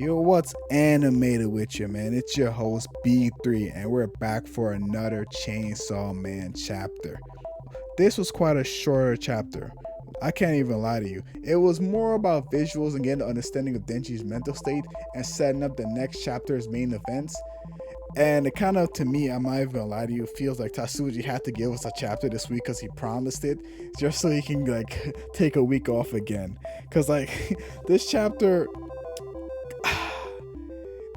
Yo, what's animated with you, man? It's your host B3, and we're back for another Chainsaw Man chapter. This was quite a shorter chapter. I can't even lie to you. It was more about visuals and getting the understanding of Denji's mental state and setting up the next chapter's main events. And it kind of, to me, I'm not even gonna lie to you, feels like Tatsuji had to give us a chapter this week because he promised it, just so he can like take a week off again. Cause like this chapter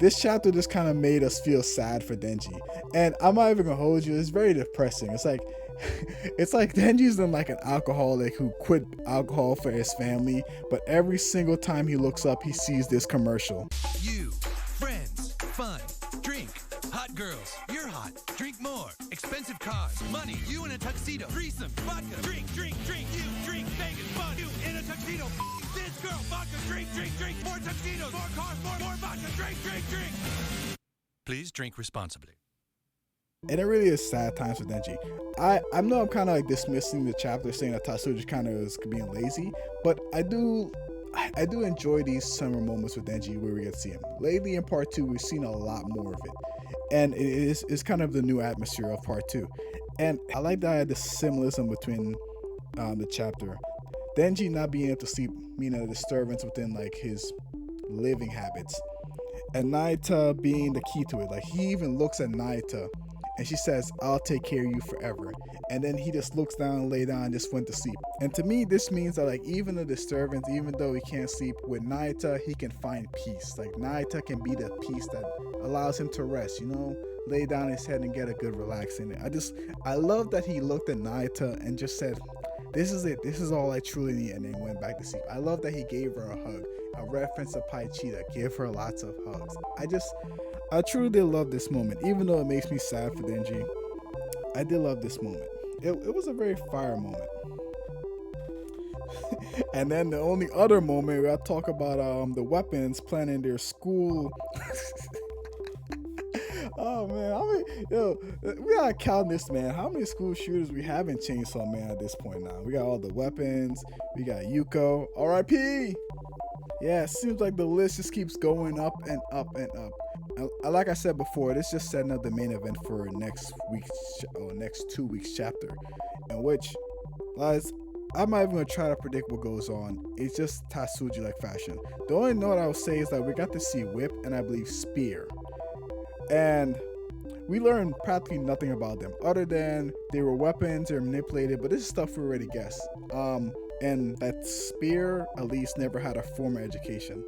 this chapter just kind of made us feel sad for Denji, and I'm not even gonna hold you. It's very depressing. It's like, it's like Denji's been like an alcoholic who quit alcohol for his family, but every single time he looks up, he sees this commercial. You, friends, fun, drink, hot girls, you're hot, drink more, expensive cars, money, you in a tuxedo, threesome, vodka, drink, drink, drink, you drink, Vegas, fun, you in a tuxedo. This girl, vodka, drink, drink, drink, more tuxedos, more cars, more vodka, drink, drink, drink. Please drink responsibly. And it really is sad times for Denji. I know I'm kind of like dismissing the chapter, saying that Tatsuji kind of is being lazy, but I do enjoy these summer moments with Denji where we get to see him. Lately in part 2, we've seen a lot more of it, and it's kind of the new atmosphere of part 2. And I like that the symbolism between the chapter. Denji not being able to sleep, meaning a disturbance within like his living habits, and Naita being the key to it. Like, he even looks at Naita and she says, "I'll take care of you forever," and then he just looks down and lay down and just went to sleep. And to me, this means that like even a disturbance, even though he can't sleep, with Naita he can find peace. Like, Naita can be the peace that allows him to rest, lay down his head and get a good relaxing. I love that he looked at Naita and just said, "This is it. This is all I truly need," and then went back to sleep. I love that he gave her a hug, a reference to Pai Cheetah. Give her lots of hugs. I truly did love this moment, even though it makes me sad for Denji. I did love this moment. It was a very fire moment. And then the only other moment we gotta talk about the weapons planning their school. Oh man, we gotta count this, man. How many school shooters we have in Chainsaw Man at this point now? We got all the weapons. We got Yuko. R.I.P. Yeah, it seems like the list just keeps going up and up and up. Like I said before, this just setting up the main event for next 2 weeks chapter, in which, guys, I'm not even gonna try to predict what goes on. It's just Tatsuji like fashion. The only note I would say is that we got to see Whip and I believe Spear. And we learned practically nothing about them other than they were weapons, they were manipulated, but this is stuff we already guessed. And that Spear at least never had a formal education.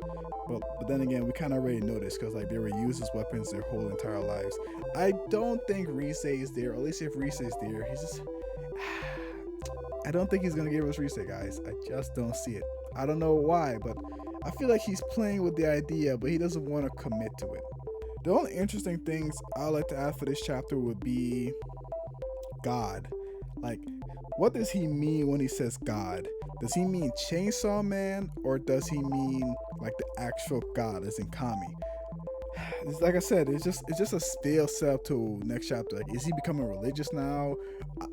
But then again, we kind of already noticed because like they were used as weapons their whole entire lives. I don't think Rise is there, or at least if Rise is there, he's just... I don't think he's gonna give us Rise, guys. I just don't see it. I don't know why, but I feel like he's playing with the idea, but he doesn't want to commit to it. The only interesting things I'd like to add for this chapter would be God. Like, what does he mean when he says God? Does he mean Chainsaw Man, or does he mean like the actual God as in Kami? It's like I said, it's just a stale setup to next chapter. Like, is he becoming religious now?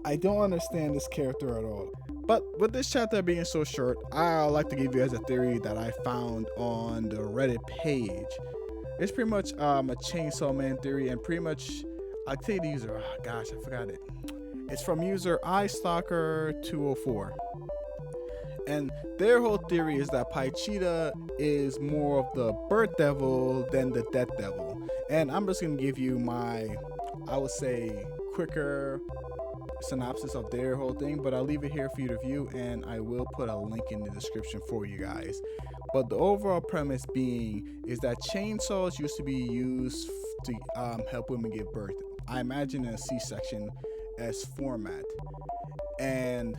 I don't understand this character at all. But with this chapter being so short, I'd like to give you guys a theory that I found on the Reddit page. It's pretty much a Chainsaw Man theory, and pretty much I'll tell you the user. Oh gosh, I forgot it. It's from user iStalker204. And their whole theory is that Pai Cheetah is more of the birth devil than the death devil. And I'm just gonna give you my, I would say, quicker synopsis of their whole thing, but I'll leave it here for you to view, and I will put a link in the description for you guys. But the overall premise being is that chainsaws used to be used to help women give birth. I imagine in a C-section as format. And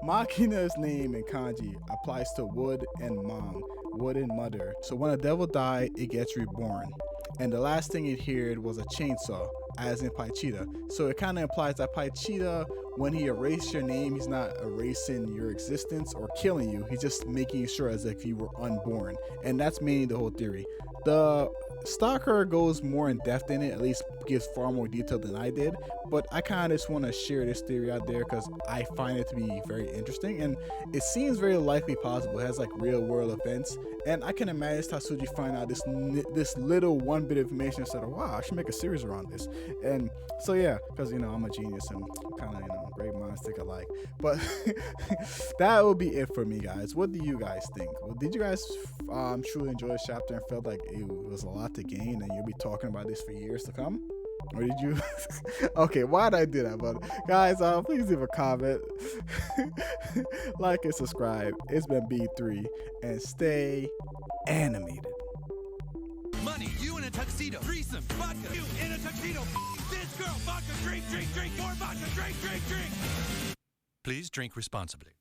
Makina's name in kanji applies to wood and mom, wood and mother. So when a devil died, it gets reborn. And the last thing it heard was a chainsaw, as in Pai Cheetah. So it kind of implies that Pai Cheetah, when he erased your name, he's not erasing your existence or killing you. He's just making sure as if you were unborn. And that's mainly the whole theory. The Stalker goes more in depth in it, at least gives far more detail than I did. but I kind of just want to share this theory out there because I find it to be very interesting, and it seems very likely possible. It has like real world events, and I can imagine Tatsuji find out this little one bit of information and said, wow, I should make a series around this. And so yeah, because I'm a genius and kind of great minds think alike. But that will be it for me, guys. What do you guys think? Well, did you guys truly enjoy this chapter and felt like it was a lot to gain and you'll be talking about this for years to come? Or did you? Okay, why did I do that? But guys, please leave a comment, like and subscribe. It's been B3, and stay animated. Money, you in a tuxedo. Threesome, vodka, you in a tuxedo. This girl, vodka, drink, drink, drink. More vodka, drink, drink, drink. Please drink responsibly.